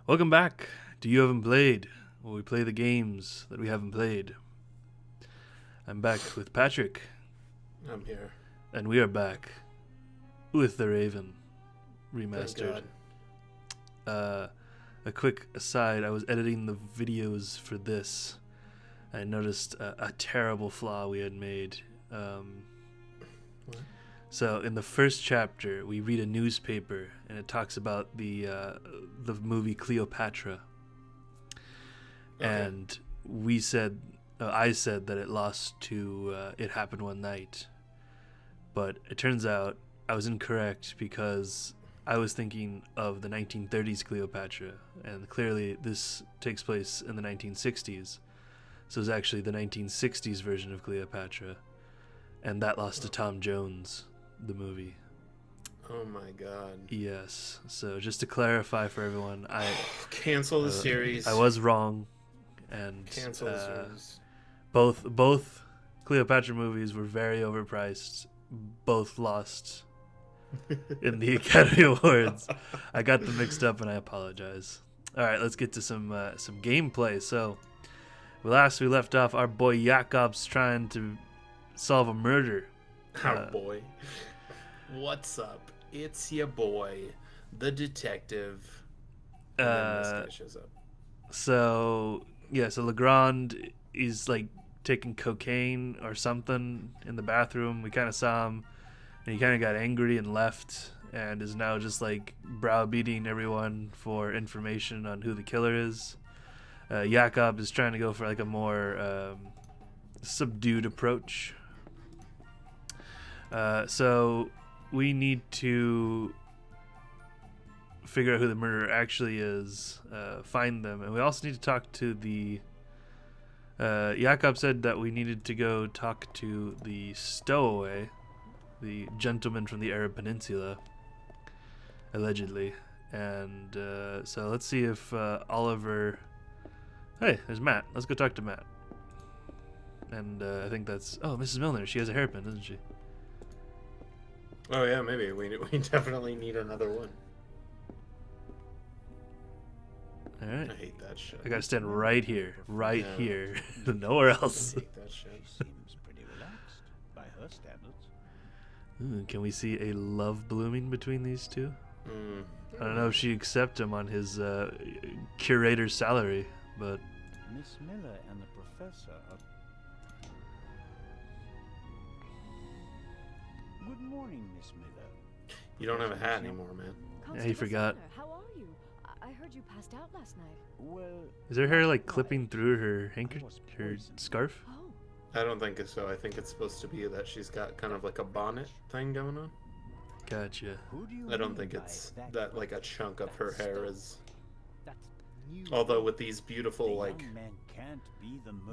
Welcome back to You Haven't Played, where we play the games that we haven't played. I'm back with Patrick. I'm here. And we are back with The Raven Remastered. A quick aside, I was editing the videos for this. I noticed a terrible flaw we had made. So in the first chapter, we read a newspaper, and it talks about the movie Cleopatra. Okay. And we said, I said that it lost to It Happened One Night, but it turns out I was incorrect because I was thinking of the 1930s Cleopatra, and clearly this takes place in the 1960s. So it's actually the 1960s version of Cleopatra, and that lost to Tom Jones, the movie. Oh my god. Yes. So just to clarify for everyone, I cancel the series. I was wrong, and cancel the series. Both Cleopatra movies were very overpriced. Both lost in the Academy Awards. I got them mixed up, and I apologize. All right, let's get to some gameplay. So, last we left off, our boy Jakob's trying to solve a murder. Our boy. What's up? It's your boy, the detective. And then this guy shows up. So Legrand is like taking cocaine or something in the bathroom. We kind of saw him, and he kind of got angry and left, and is now just like browbeating everyone for information on who the killer is. Jakob is trying to go for like a more subdued approach. So we need to figure out who the murderer actually is, find them, and we also need to talk to the Jakob said that we needed to go talk to the stowaway, the gentleman from the Arab Peninsula, allegedly. And so let's see if Oliver... Hey, there's Matt. Let's go talk to Matt. And I think that's... Oh, Mrs. Milner. She has a hairpin, doesn't she? Oh yeah, maybe. We definitely need another one. Alright. I hate that shit. I gotta stand right here. Here. Nowhere else. I hate that shit. She seems pretty relaxed by her standards. Ooh, can we see a love blooming between these two? I don't know if she accept him on his curator's salary, but... Miss Miller and the professor are... Good morning, Miss Miller. You don't have a hat anymore, man. Yeah, he forgot. How are you? I heard you passed out last night. Well, is her hair like clipping through her her scarf? Oh. I don't think so. I think it's supposed to be that she's got kind of like a bonnet thing going on. Gotcha. I don't think it's that like a chunk of her hair is... Although with these beautiful like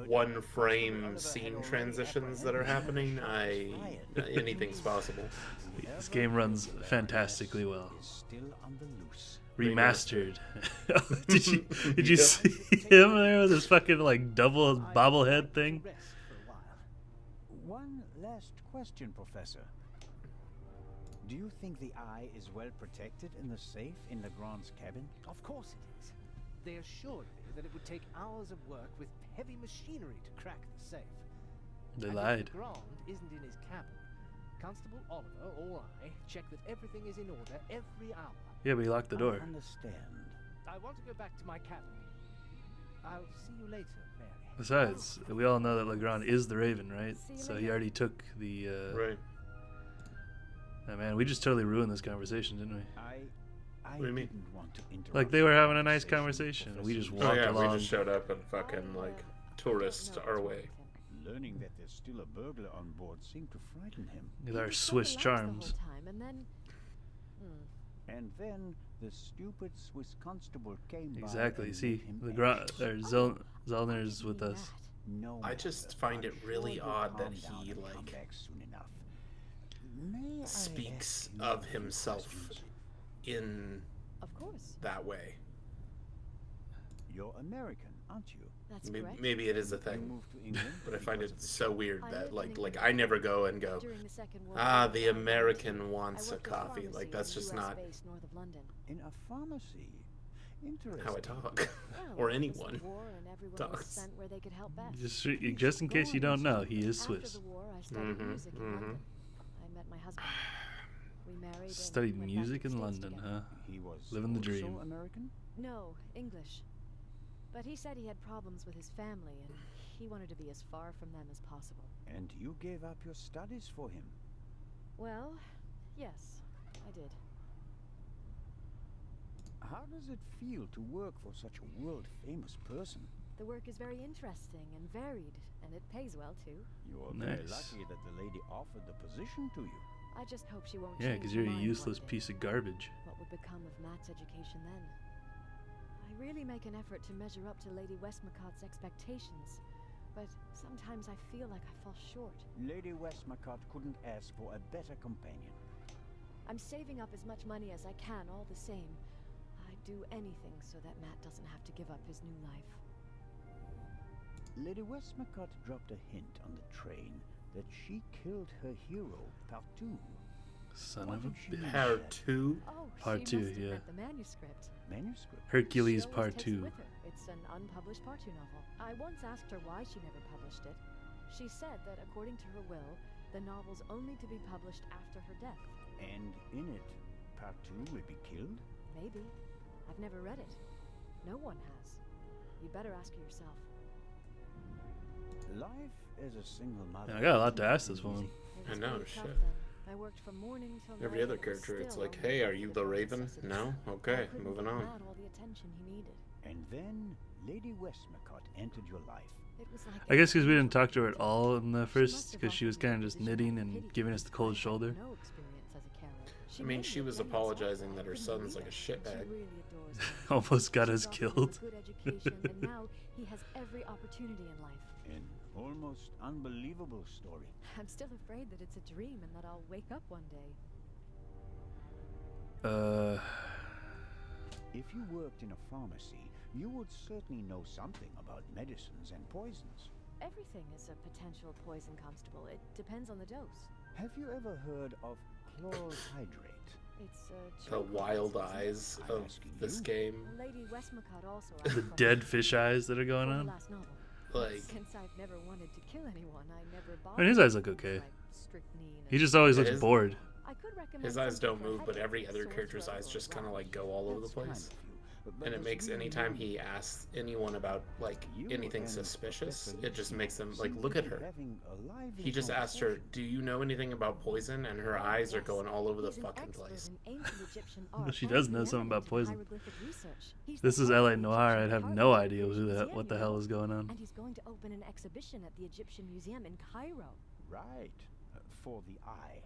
one frame scene transitions that are happening, anything's possible. This game runs fantastically well. Remastered. Did you see him there with his fucking like double bobblehead thing? One last question, Professor. Do you think the eye is well protected in the safe in Legrand's cabin? Of course it is. They assured me that it would take hours of work with heavy machinery to crack the safe. They and lied. If Legrand isn't in his cabin, Constable Oliver or I check that everything is in order every hour. Yeah, but he locked the door. I understand. I want to go back to my cabin. I'll see you later, Mary. Besides, we all know that Legrand is the Raven, right? So he already took the... Right. Oh, man, we just totally ruined this conversation, didn't we? I What do you mean? didn't want to interrupt Like, they were having a nice conversation. We just walked Oh yeah, along. we just showed up and fucking like tourists our way. Learning that there's still a burglar on board seemed to frighten him. With our Swiss charms. And then the stupid Swiss constable came by. Exactly. and See, made him Zollner's with us. No, I just find it really odd that he like speaks of himself in Of course. that way. You're American, aren't you? That's correct. Maybe it is a You thing, moved to England but I find because it of the so war. weird I that lived in like England I never go and go, during the Second World ah, War the when I was American 19. wants I a worked at coffee. pharmacy Like that's in a just US not base north of London. In a pharmacy. Interesting. how I talk, Well, or it was the anyone war and everyone was talks. sent where they could help best. Just in case you don't know, he is After Swiss. the war, I studied music in London. I met my husband. We married and Studied went back music to the in States London, together. huh? He was Living the also dream. American? No, English. But he said he had problems with his family and he wanted to be as far from them as possible. And you gave up your studies for him. Well, yes, I did. How does it feel to work for such a world-famous person? The work is very interesting and varied, and it pays well too. You're very Nice. lucky that the lady offered the position to you. I just hope she won't Yeah, change because her you're a mind useless one day. piece of garbage. What would become of Matt's education then? I really make an effort to measure up to Lady Westmacott's expectations, but sometimes I feel like I fall short. Lady Westmacott couldn't ask for a better companion. I'm saving up as much money as I can all the same. I'd do anything so that Matt doesn't have to give up his new life. Lady Westmacott dropped a hint on the train that she killed her hero, Partout. Son What of a did she bitch. Part say? 2. Oh, Part she two, must have yeah. read the manuscript. Manuscript. Hercules She always Part takes it 2. with her. It's an unpublished Part 2 novel. I once asked her why she never published it. She said that according to her will, the novel's only to be published after her death. And in it, Partout will be killed? Maybe. I've never read it. No one has. You'd better ask her yourself. Life as a single mother. Man, I got a lot to ask this isn't woman. easy. It I was know, pretty tough shit. then. I worked from morning till Every night other and was character, it's still like, only hey, are able you to the get Raven? necessities. No? I Okay, couldn't moving give on. Matt all the attention he needed. And then Lady Westmacott entered your life. It was like I guess because we didn't talk to her at angel. all in the She first, must have because she was offered me kind the of just position knitting out of and pity. giving us the I cold had shoulder. no experience as a carer. I mean, she was apologizing that her son's like a shitbag. Almost got us killed. Good education, and now he has every opportunity in life. An almost unbelievable story. I'm still afraid that it's a dream and that I'll wake up one day. If you worked in a pharmacy, you would certainly know something about medicines and poisons. Everything is a potential poison, Constable. It depends on the dose. Have you ever heard of chloral hydrate? It's The choke wild poison, isn't it? eyes I'm of asking this you. game. Lady Westmacott also The asked dead questions fish eyes that are going before the on. last novel. Like, Since I've never wanted to kill anyone, I never I mean, bothered his eyes with look things okay. like strychnine He and- just always looks His- bored. I could recommend his eyes something don't for move, but headache, every other sore character's throat, eyes or just kind of rash. like go all over the That's kind place. of you, but And it it's makes really anytime you. he asks anyone about like You anything and suspicious, Professor it just Lucian makes them like seem look to at be her. having a lively He just asked her, conversation. "Do you know anything about poison?" And her eyes are Yes, going all over the he's an fucking expert place. in ancient Egyptian art She and does know something preeminent about in poison. hieroglyphic research. He's This the is head of LA the Noir. Egyptian I'd have Art no and idea Museum, what the hell is going on. And he's going to open an exhibition at the Egyptian Museum in Cairo. Right, for the eye.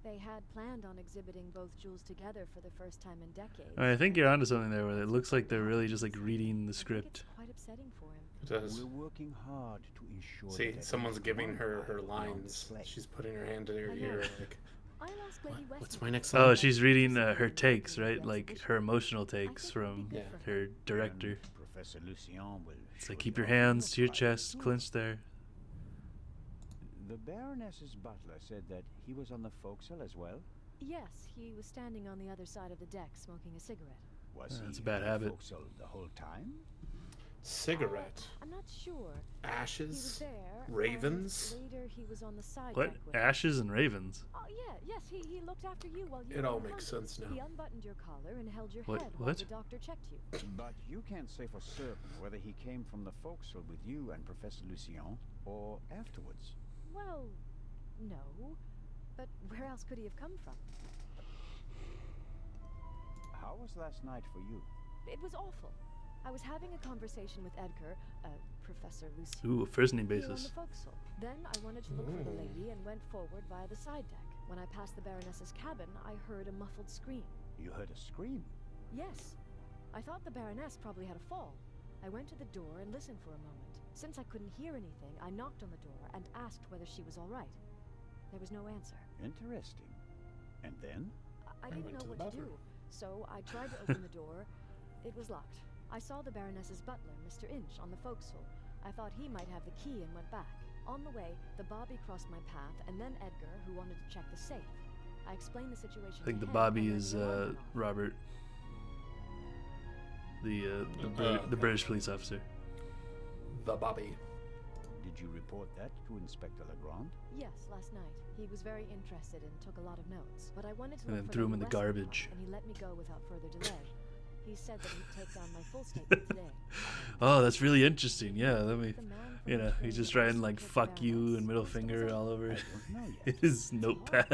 They had planned on exhibiting both jewels together for the first time in decades. I mean, I think you're onto something there, where it looks like they're really just like reading the I think script. it's quite upsetting for him. It does. We're working hard to ensure See, that someone's every giving one her eye her will be on lines. display. She's putting her hand in her I ear, know. like, I'll ask Lady what's Westmacott my next Oh, line? she's reading her takes, right? Like her emotional takes think it'll be from good Yeah. for her director. And Professor Lucian will It's like surely keep your offer you hands a to your private chest, tour. clenched there. The Baroness's butler said that he was on the forecastle as well. Yes, he was standing on the other side of the deck smoking a cigarette. Was That's he a bad on the habit. forecastle the whole time? Cigarette, I'm not sure. He was ashes, there. ravens. And later he was on the side What? deck with Ashes and ravens. Oh yeah, yes, he looked after you while you It were all unconscious. makes sense now. He unbuttoned your collar and held your What- head while what? the doctor checked you. But you can't say for certain whether he came from the forecastle with you and Professor Lucian or afterwards. Well, no. But where else could he have come from? How was last night for you? It was awful. I was having a conversation with Edgar, Professor Lucy. Ooh, a first name Here on basis. the forecastle. Then I wanted to look for the lady and went forward via the side deck. When I passed the Baroness's cabin, I heard a muffled scream. You heard a scream. Yes. I thought the Baroness probably had a fall. I went to the door and listened for a moment. Since I couldn't hear anything, I knocked on the door and asked whether she was all right. There was no answer. Interesting. And then? I I didn't went know to the what to do, bathroom. so I tried to open the door. It was locked. I saw the Baroness's butler, Mr. Inch, on the forecastle, I thought he might have the key and went back. On the way, the Bobby crossed my path, and then Edgar, who wanted to check the safe. I explained the situation. I think the to him, Bobby and is then the alarm went off. Robert, the British police officer. The Bobby. Did you report that to Inspector Legrand? Yes, last night. He was very interested and took a lot of notes. But I wanted to And look then for threw him in the Westcott, garbage. and he let me go without further delay. He said that he'd take down my full statement today. Oh, that's really interesting. Yeah, let me. The man from You the know, train he's just that writing was like to take "fuck the you" Baroness. and middle What's the finger result? all over I don't know yet. his notepad.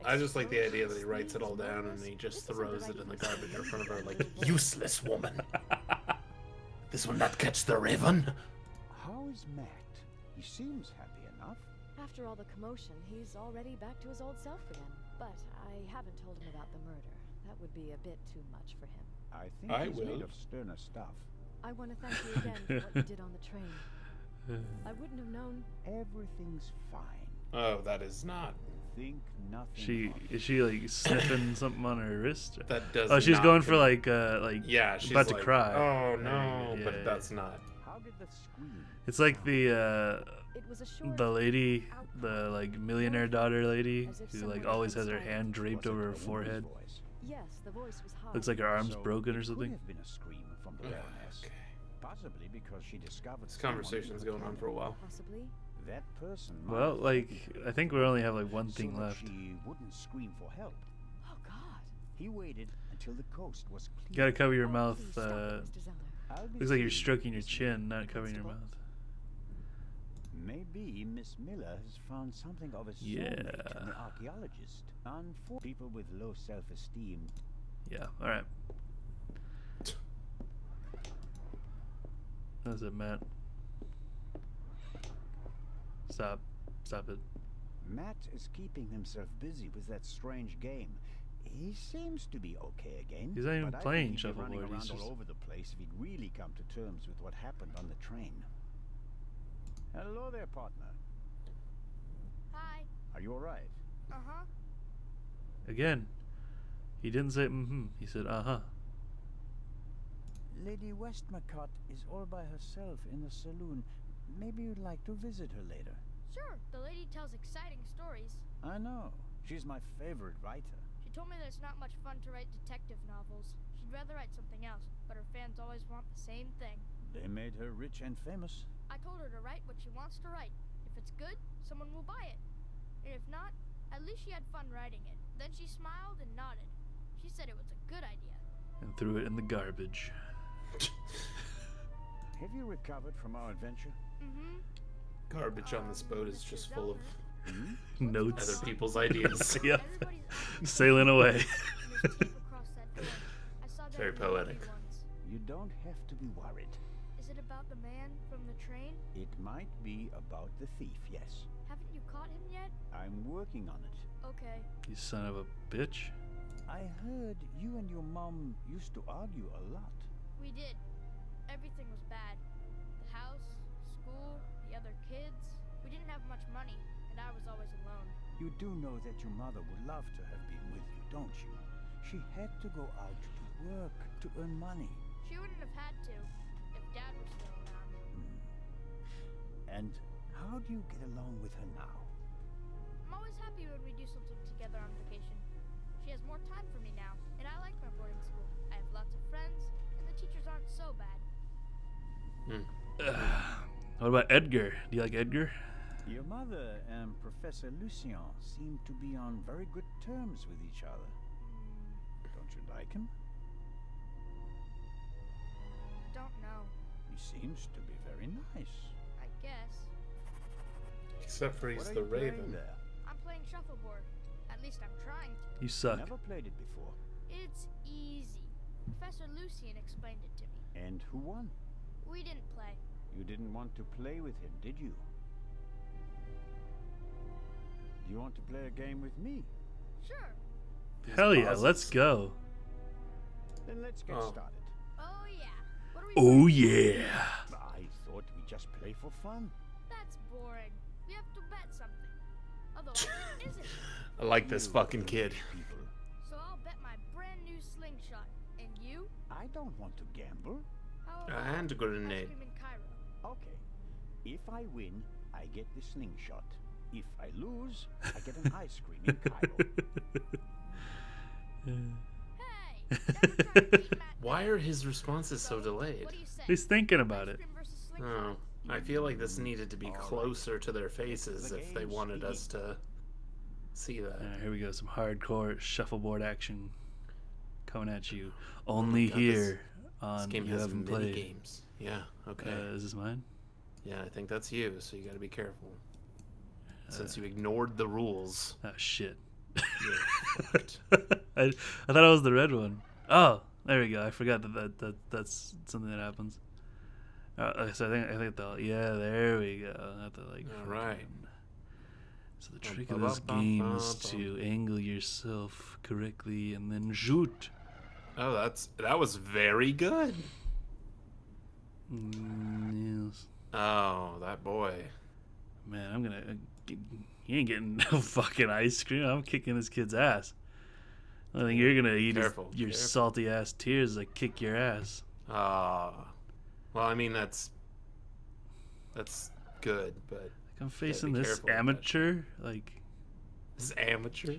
I just like the idea that he writes it all down and he just throws it in the garbage in front of her like, useless woman. This will not catch the raven. How is Matt? He seems happy enough. After all the commotion, he's already back to his old self again. But I haven't told him about the murder. That would be a bit too much for him. I think I he's will. made of sterner stuff. I want to thank you again for what you did on the train. I wouldn't have known. Everything's fine. Oh, that is not. Think nothing. She of it. is she like sniffing something on her wrist? That does. Oh, she's not going for con- like Yeah, she's about like, to cry. Oh no, Yeah, but yeah. that's not. How did the scream? It's like the It was a short lady, the like millionaire daughter lady As if who someone like always had has her silent. hand draped Was it over her a woman's forehead. voice? Yes, the voice was high. Looks like her arm's So broken or it something. Could have been a scream from the Baroness. Okay. Possibly because she discovered This someone conversation's in the going on cabin. for a while. Possibly. That person. might Well, have like spoken to I her think we only have like one thing so that left. She wouldn't scream for help. Oh God. He waited until the coast was clear. You gotta cover your Oh, mouth. please stop it, Mr. Zeller. I'll be Looks like you're seeing stroking your Miss chin, Miller. not covering your Constable? mouth. Maybe Miss Miller has found something of a soulmate in Yeah. the archaeologist. And for people with low self-esteem, Yeah. All right. That's it, Matt. Stop. Stop it. Matt is keeping himself busy with that strange game. He seems to be okay again. He's not even but I playing think he'd be running Shuffleboard, around he's all just- over the place if he'd really come to terms with what happened on the train. Hello there, partner. Hi. Are you all right? Uh-huh. Again. He didn't say mm-hmm. He said uh-huh. Lady Westmacott is all by herself in the saloon. Maybe you'd like to visit her later. Sure, the lady tells exciting stories. I know. She's my favorite writer. She told me that it's not much fun to write detective novels. She'd rather write something else, but her fans always want the same thing. They made her rich and famous. I told her to write what she wants to write. If it's good, someone will buy it. And if not, at least she had fun writing it. Then she smiled and nodded. She said it was a good idea. And threw it in the garbage. Have you recovered from our adventure? Mm-hmm. Garbage on this boat is Mr. just full of Hmm? Notes. other people's ideas. Yep. Everybody's eyes Sailing away. and there's tape across that door. I saw that Very in the movie poetic. once. You don't have to be worried. Is it about the man from the train? It might be about the thief, yes. Haven't you caught him yet? I'm working on it. Okay. You son of a bitch. I heard you and your mom used to argue a lot. We did. Everything was bad. The house, school, the other kids. We didn't have much money, and I was always alone. You do know that your mother would love to have been with you, don't you? She had to go out to work to earn money. She wouldn't have had to if Dad was still around. And how do you get along with her now? I'm always happy when we do something together on vacation. She has more time for me now, and I like my boarding school. I have lots of friends, and the teachers aren't so bad. What about Edgar? Do you like Edgar? Your mother and Professor Lucien seem to be on very good terms with each other. Don't you like him? Don't know. He seems to be very nice. I guess. Except for he's What are the you playing Raven. there? I'm playing shuffleboard. At least I'm trying to. You suck. Never played it before. It's easy. Professor Lucien explained it to me. And who won? We didn't play. You didn't want to play with him, did you? Do you want to play a game with me? Sure. Hell yeah, pauses. let's go. Then let's get Oh. started. Oh yeah. What are we Oh playing? yeah. I thought we'd just play for fun. That's boring. We have to bet something. Otherwise, it isn't. I like this You fucking kid. People. So I'll bet my brand new slingshot. And you? I don't want to gamble. How And a about grenade. ice cream in Cairo? Okay, If I win, I get the slingshot. If I lose, I get an ice cream in Cairo. Hey! Never tried beating Matt Why are his responses so delayed? What do you say? He's thinking about Ice it. cream versus slingshot? Oh, I feel like this needed to be closer to their faces if they wanted us to see that. Alright, here we go. Some hardcore shuffleboard action coming at you. Only God, here This on game You has Haven't mini Played. games. Yeah, okay. Is this mine? Yeah, I think that's you, so you gotta be careful. Since you ignored the rules, Oh, shit. you're fucked. I thought it was the red one. Oh, there we go. I forgot that's something that happens. So I think there we go. I have to like. All right. fucking- So the trick of this game is to angle yourself correctly and then shoot. Oh, that was very good. Yes. Oh, that boy. Man, I'm gonna. He ain't getting no fucking ice cream. I'm kicking this kid's ass. I think you're gonna eat Careful, your careful. salty ass tears like kick your ass. Well, I mean that's good, but Like I'm facing be this careful with that amateur. Like this amateur.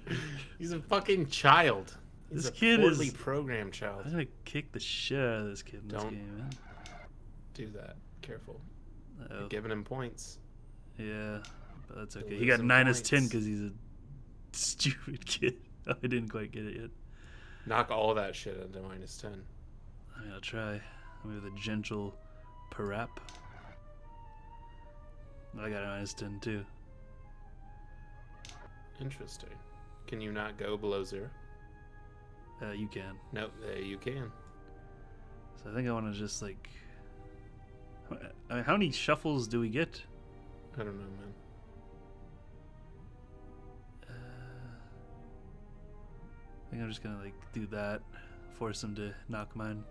He's a fucking child. He's This a kid poorly is- programmed child. I'm gonna kick the shit out of this kid in this Don't. game, man. Do that. Careful. Uh-oh. You're giving him points. Yeah, but that's okay. You'll He lose got some 9 as 10 points. because he's a stupid kid. I didn't quite get it yet. Knock all that shit into -10. I mean, I'll try. Maybe the gentle parap. I got a -10 too. Interesting. Can you not go below 0? You can. No, you can. So I think I want to just like. I mean, how many shuffles do we get? I don't know, man. I think I'm just gonna like do that, force him to knock mine.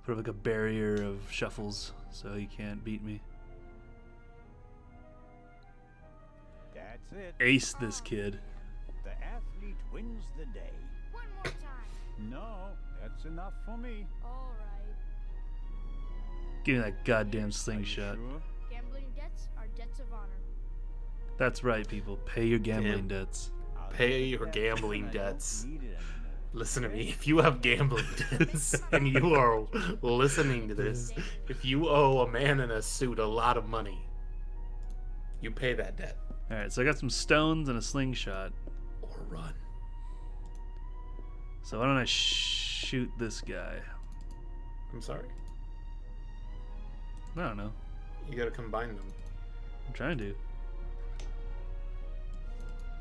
Put up like a barrier of shuffles so he can't beat me. That's it. Ace this kid. The athlete wins the day. One more time. No, that's enough for me. All right. Give me that goddamn Are you slingshot. sure? Gambling debts are debts of honor. That's right, people. Pay your gambling Damn. debts. I'll Pay take your that gambling when I don't debts. need it anymore. Listen to me. If you have gambling debts and you are listening to this, if you owe a man in a suit a lot of money, you pay that debt Alright, so I got some stones and a slingshot. or run. So why don't I shoot this guy? I'm sorry. I don't know. You gotta combine them. I'm trying to.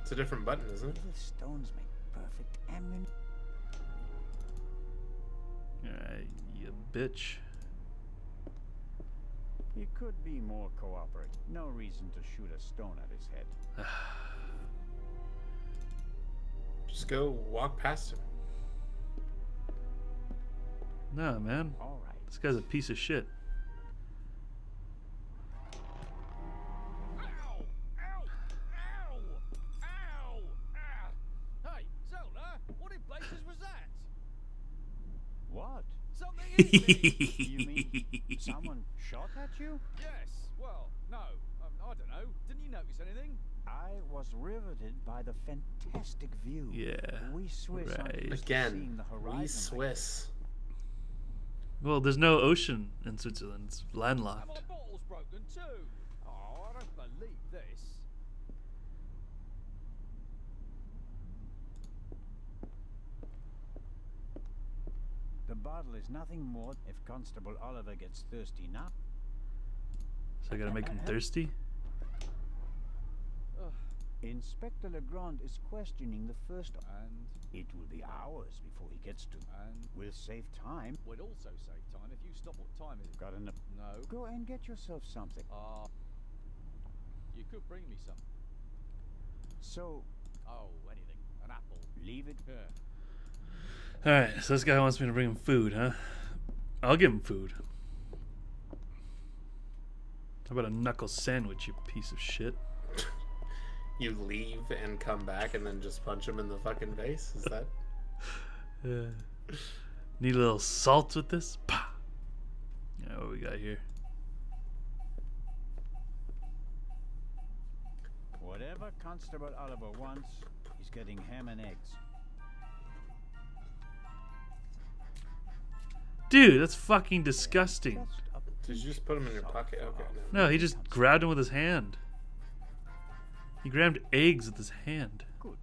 It's a different button, isn't it? Little stones make perfect ammunition. Alright, you bitch. He could be more cooperative. No reason to shoot a stone at his head. Just go walk past him. No, man. All right. This guy's a piece of shit. Ow! Ow! Ow! Ow! Ah! Hey, Zelda, what in blazes was that? What? Something easy! You mean someone shot at you? Yes, well, no, I don't know. Didn't you notice anything? I was riveted by the fantastic view. Yeah, We Swiss aren't right. used to seeing Again, the horizon we like Swiss. Well, there's no ocean in Switzerland. It's And my landlocked. bottle's broken too. Oh, I don't believe this. The bottle is nothing more if Constable Oliver gets thirsty now. So I gotta make him thirsty? Ugh, Inspector Legrand is questioning the first. and It will be hours before he gets to. We'll save time. we'd also save time if you stop what time is it? Got enough. No. Go and get yourself something. You could bring me some. So, Oh, anything. An apple. leave it. Yeah. Alright, so this guy wants me to bring him food, huh? I'll give him food. How about a knuckle sandwich, you piece of shit? You leave and come back and then just punch him in the fucking face? Is that? Need a little salt with this? Pah! Yeah, what we got here? Whatever Constable Oliver wants, he's getting ham and eggs. Dude, that's fucking disgusting. Did you just put him in your pocket? Okay. No, he just grabbed him with his hand. He grabbed eggs with his hand. Good.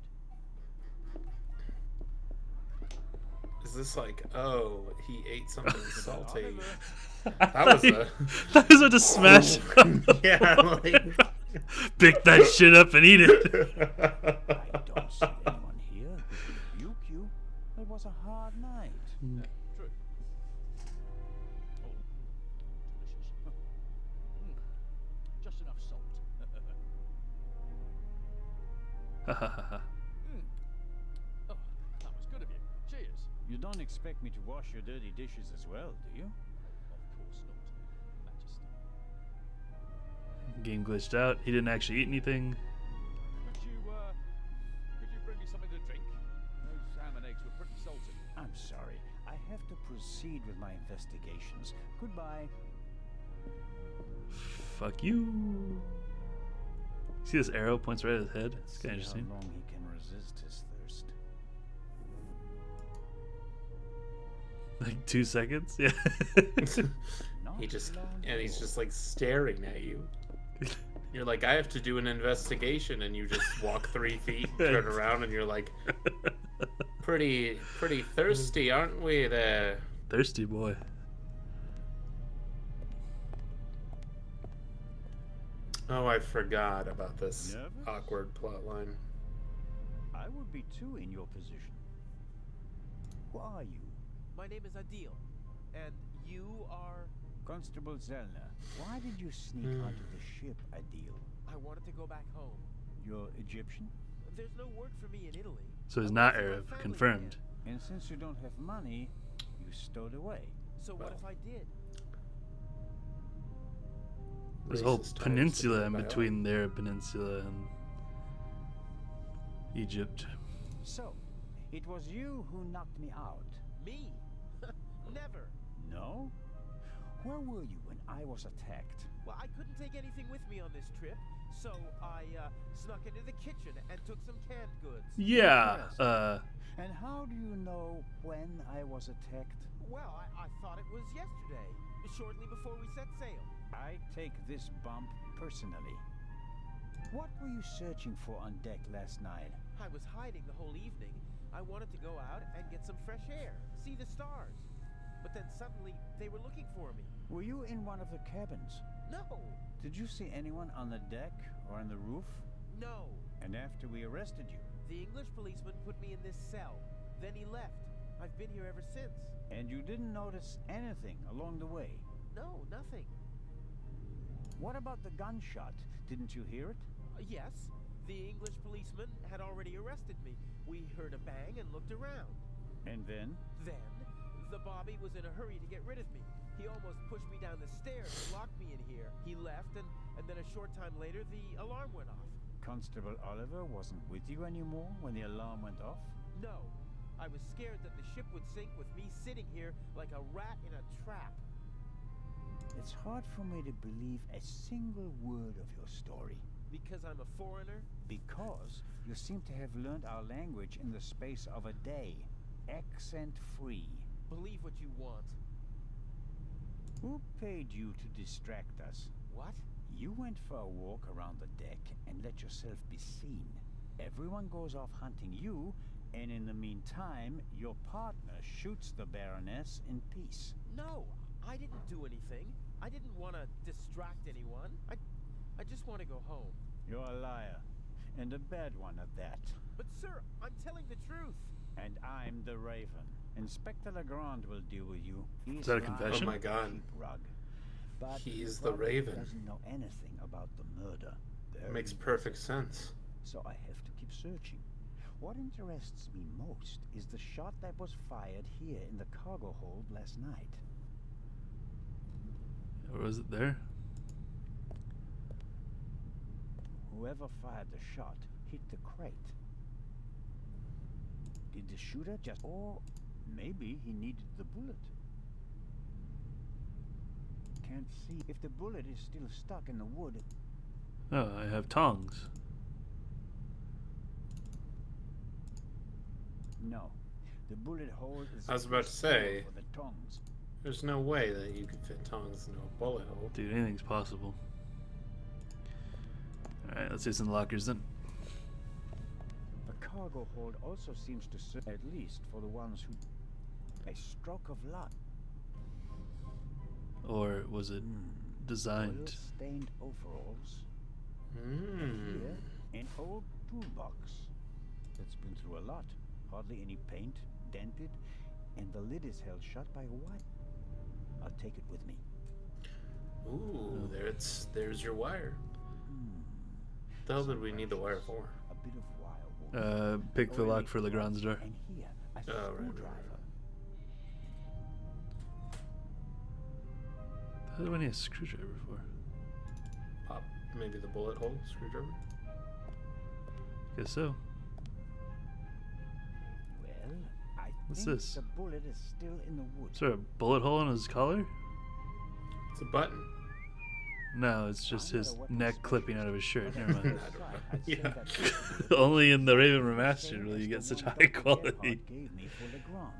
Is this like, oh, he ate something salty? That was about to smash him. Yeah, like... Pick that shit up and eat it. I don't see anyone here who could rebuke you. It was a hard night. True. Oh, delicious. Just enough salt. Oh, that was good of you. Cheers. You don't expect me to wash your dirty dishes as well, do you? Of course not, Majesty. Game glitched out. He didn't actually eat anything. Could you bring me something to drink? Those ham and eggs were pretty salty. I'm sorry. I have to proceed with my investigations. Goodbye. Fuck you. See this arrow points right at his head? It's See kind of interesting. how long he can resist his thirst. Like 2 seconds? Yeah. He just, and he's just like staring at you. You're like, I have to do an investigation, and you just walk 3 feet, turn around, and you're like, pretty thirsty, aren't we there? Thirsty boy. Oh, I forgot about this Nervous? awkward plot line. I would be too in your position. Who are you? My name is Adil, and you are... Constable Zellner. Why did you sneak onto the ship, Adil? I wanted to go back home. You're Egyptian? There's no work for me in Italy. So he's I not went to my Arab. family Confirmed. again. And since you don't have money, you stowed away. So what if I did? There's a whole Racist times peninsula to in be by between their peninsula and Egypt. So, it was you who knocked me out. Me? Never. No? Where were you when I was attacked? Well, I couldn't take anything with me on this trip, so I snuck into the kitchen and took some canned goods. Yeah. And how do you know when I was attacked? Well, I thought it was yesterday, shortly before we set sail. I take this bump personally. What were you searching for on deck last night? I was hiding the whole evening. I wanted to go out and get some fresh air, see the stars. But then suddenly, they were looking for me. Were you in one of the cabins? No, Did you see anyone on the deck or on the roof? no. And after we arrested you? The English policeman put me in this cell. Then he left. I've been here ever since. And you didn't notice anything along the way? No, nothing. What about the gunshot? Didn't you hear it? Yes, the English policeman had already arrested me. We heard a bang and looked around. And then? Then, the Bobby was in a hurry to get rid of me. He almost pushed me down the stairs and locked me in here. He left, and then a short time later, the alarm went off. Constable Oliver wasn't with you anymore when the alarm went off? No, I was scared that the ship would sink with me sitting here like a rat in a trap. It's hard for me to believe a single word of your story. Because I'm a foreigner? Because you seem to have learned our language in the space of a day. Accent-free. Believe what you want. Who paid you to distract us? What? You went for a walk around the deck and let yourself be seen. Everyone goes off hunting you, and in the meantime, your partner shoots the Baroness in peace. No, I didn't do anything. I didn't want to distract anyone. I just want to go home. You're a liar, and a bad one at that. But sir, I'm telling the truth. And I'm the Raven. Inspector Legrand will deal with you. He's Is that a lying confession? Oh my God. cheap rug. But He's he the probably Raven. doesn't know anything about the murder. It makes perfect sense. So I have to keep searching. What interests me most is the shot that was fired here in the cargo hold last night. Or was it there? Whoever fired the shot hit the crate. Did the shooter just... Or maybe he needed the bullet. Can't see. If the bullet is still stuck in the wood... Oh, I have tongs. No. The bullet hole is I was about to say, for the tongs. there's no way that you could fit tongs into a bullet hole. Dude, anything's possible. Alright, let's do some lockers then. The cargo hold also seems to serve, at least for the ones who... A stroke of luck. Or was it designed? Oil-stained overalls. Hmm. And here, an old toolbox. It's been through a lot. Hardly any paint, dented, and the lid is held shut by what? I'll take it with me. Ooh, there's your wire. What the hell did we need the wire for? A bit of wire wool. Pick the lock for Legrand's door. And here, a Oh, screwdriver. right. What do I need a screwdriver for? Pop maybe the bullet hole screwdriver? Guess so. Well, I What's think this? the bullet is still in the wood. Is there a bullet hole in his collar? It's a button. No, it's just his neck clipping out of his shirt. Never mind. Yeah. Only in the Raven Remastered will you get such high quality. Gave me for Legrand.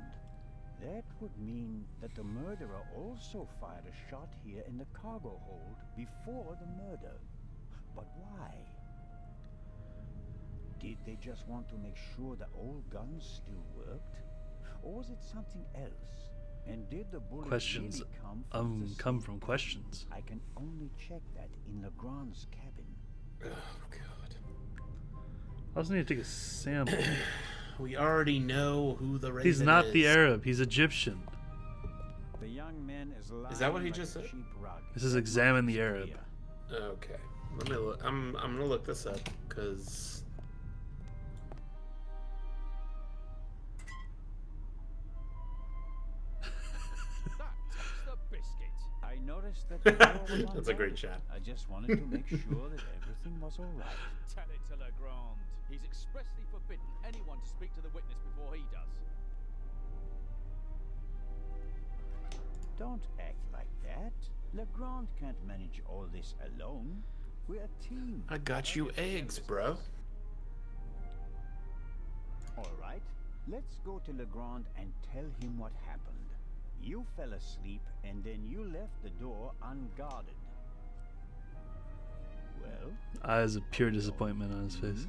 That would mean that the murderer also fired a shot here in the cargo hold before the murder. But why? Did they just want to make sure the old guns still worked? Or was it something else? And did the bullet Questions really come from questions. I can only check that in Legrand's cabin. Oh god. I also need to take a sample. We already know who the Raven is. He's not the Arab. He's Egyptian. The young man is that what he lying just like a said? cheap rug. This is examine the Arab. Okay. Let me look. I'm gonna look this up because That takes the biscuit. I noticed that the door was that's a great unguarded. shot. I just wanted to make sure that everything was all right. Tell it to Legrand. He's expressly forbidden anyone to speak to the witness before he does. Don't act like that. Legrand can't manage all this alone. We're a team. I got you eggs, bro. All right, let's go to Legrand and tell him what happened. You fell asleep and then you left the door unguarded. Well, Eyes of pure disappointment on his face.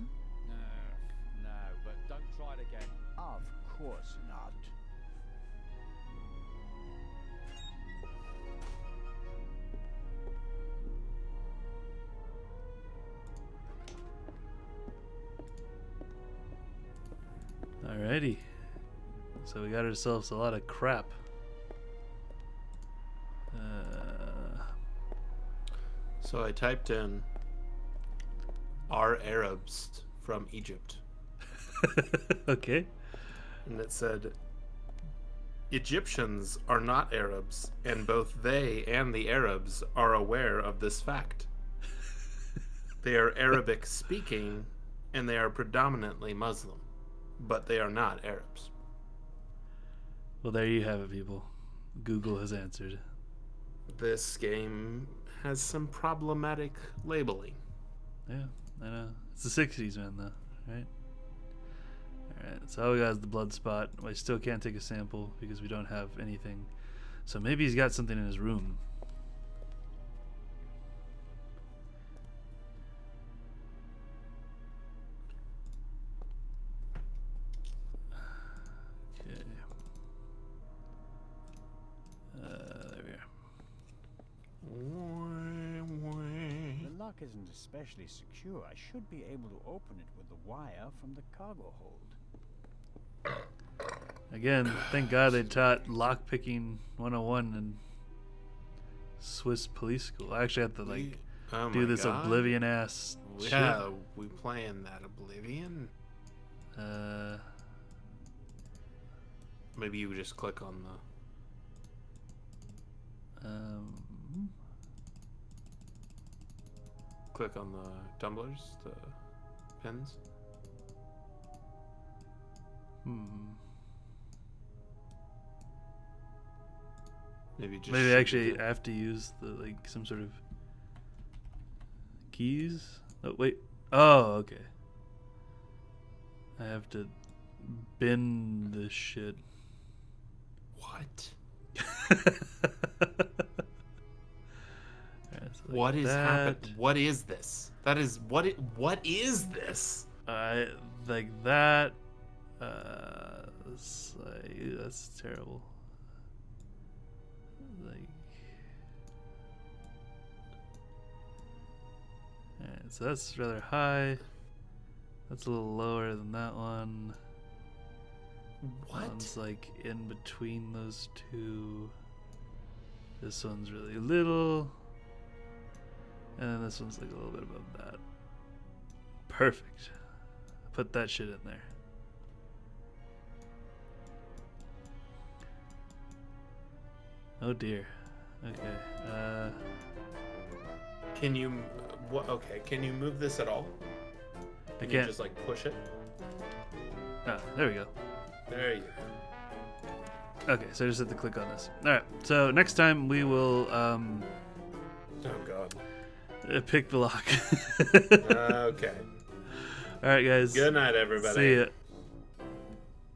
No, but don't try it again. of course not. Alrighty. So we got ourselves a lot of crap. So I typed in "Are Arabs from Egypt?" Okay. and it said Egyptians are not Arabs, and both they and the Arabs are aware of this fact. They are Arabic speaking, and they are predominantly Muslim, but they are not Arabs. Well, there you have it, people. Google has answered. This game has some problematic labeling. Yeah, I know. It's the 60s, man, though, right? Alright, so all we got is the blood spot. I still can't take a sample because we don't have anything. So maybe he's got something in his room. Okay. There we are. The lock isn't especially secure. I should be able to open it with the wire from the cargo hold. Again, thank God they taught lockpicking 101 in Swiss police school. I actually have to like Oh do my this God. Oblivion ass shit. Yeah, we playing that Oblivion? Maybe you just click on the tumblers, the pins. Maybe just Maybe shoot actually it. I have to use the like some sort of keys. Oh wait. Oh, okay. I have to bin this shit. What? Alright, so What like is that. happening? What is this? That is what is this? Like that. It's like, ew, that's terrible. Like, alright, so that's rather high. That's a little lower than that one. What? That one's like in between those two. This one's really little. And then this one's like a little bit above that. Perfect. Put that shit in there. Oh dear. Okay. Can you? Okay. Can you move this at all? Can you can't. just like push it? Oh, there we go. There you go. Okay, so I just have to click on this. Alright, so next time we will Oh God. pick the lock. Okay. Alright, guys. Good night, everybody. See ya.